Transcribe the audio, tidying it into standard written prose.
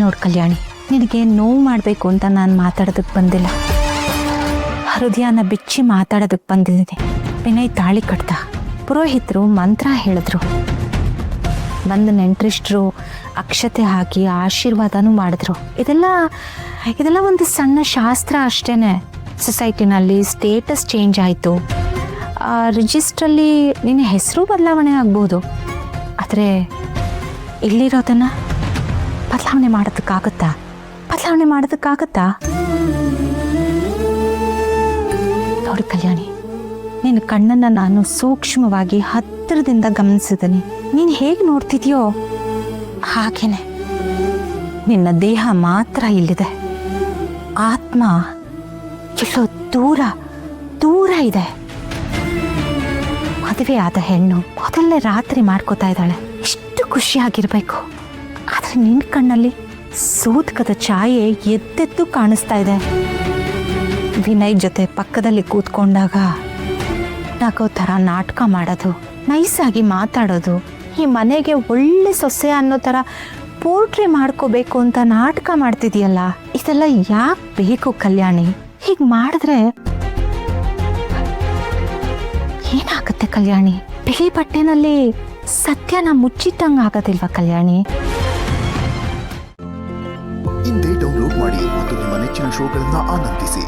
ನೋಡು ಕಲ್ಯಾಣಿ, ನಿನಗೆ ನೋವು ಮಾಡಬೇಕು ಅಂತ ನಾನು ಮಾತಾಡೋದಕ್ಕೆ ಬಂದಿಲ್ಲ, ಹೃದಯನ ಬಿಚ್ಚಿ ಮಾತಾಡೋದಕ್ಕೆ ಬಂದಿದ್ದೀನಿ. ವಿನಯ್ ತಾಳಿ ಕಟ್ದ, ಪುರೋಹಿತರು ಮಂತ್ರ ಹೇಳಿದ್ರು, ಬಂದು ನೆಂಟ್ರಿಷ್ಟ್ರು ಅಕ್ಷತೆ ಹಾಕಿ ಆಶೀರ್ವಾದನೂ ಮಾಡಿದ್ರು. ಇದೆಲ್ಲ ಒಂದು ಸಣ್ಣ ಶಾಸ್ತ್ರ ಅಷ್ಟೇ. ಸೊಸೈಟಿನಲ್ಲಿ ಸ್ಟೇಟಸ್ ಚೇಂಜ್ ಆಯಿತು, ರಿಜಿಸ್ಟ್ರಲ್ಲಿ ನಿನ್ನ ಹೆಸರು ಬದಲಾವಣೆ ಆಗ್ಬೋದು. ಆದರೆ ಇಲ್ಲಿರೋದನ್ನು ಬದಲಾವಣೆ ಮಾಡೋದಕ್ಕಾಗತ್ತಾ? ನೋಡಿ ಕಲ್ಯಾಣಿ, ನಿನ್ನ ಕಣ್ಣನ್ನು ನಾನು ಸೂಕ್ಷ್ಮವಾಗಿ ಹತ್ತಿರದಿಂದ ಗಮನಿಸಿದ್ದೀನಿ. ನೀನು ಹೇಗೆ ನೋಡ್ತಿದ್ಯೋ ಹಾಗೇನೆ ನಿನ್ನ ದೇಹ ಮಾತ್ರ ಇಲ್ಲಿದೆ, ಆತ್ಮ ಎಲ್ಲೋ ದೂರ ಇದೆ. ಮದುವೆ ಆದ ಹೆಣ್ಣು ಮೊದಲನೇ ರಾತ್ರಿ ಮಾಡ್ಕೋತಾ ಇದ್ದಾಳೆ, ಎಷ್ಟು ಖುಷಿಯಾಗಿರ್ಬೇಕು. ಆದರೆ ನಿನ್ನ ಕಣ್ಣಲ್ಲಿ ಸೂತಕದ ಛಾಯೆ ಎದ್ದೆದ್ದು ಕಾಣಿಸ್ತಾ ಇದೆ. ವಿನಯ್ ಜೊತೆ ಪಕ್ಕದಲ್ಲಿ ಕೂತ್ಕೊಂಡಾಗ ನಗೋ ಥರ ನಾಟಕ ಮಾಡೋದು, ನೈಸಾಗಿ ಮಾತಾಡೋದು, ಈ ಮನೆಗೆ ಒಳ್ಳೆ ಸೊಸೆ ಅನ್ನೋ ಥರ ಪೋರ್ಟ್ರಿ ಮಾಡ್ಕೋಬೇಕು ಅಂತ ನಾಟಕ ಮಾಡ್ತಿದೆಯಲ್ಲ, ಇದೆಲ್ಲ ಯಾಕೆ ಬೇಕು ಕಲ್ಯಾಣಿ? ಹೀಗೆ ಮಾಡಿದ್ರೆ ಏನಾಗುತ್ತೆ ಕಲ್ಯಾಣಿ? ಬಿಳಿ ಬಟ್ಟೆನಲ್ಲಿ ಸತ್ಯನ ಮುಚ್ಚಿಟ್ಟಂಗೆ ಆಗೋದಿಲ್ವಾ ಕಲ್ಯಾಣಿ? ಇಂದೇ ಡೌನ್ಲೋಡ್ ಮಾಡಿ ಮತ್ತು ನಿಮ್ಮ ನೆಚ್ಚಿನ ಶೋಗಳನ್ನ ಆನಂದಿಸಿ.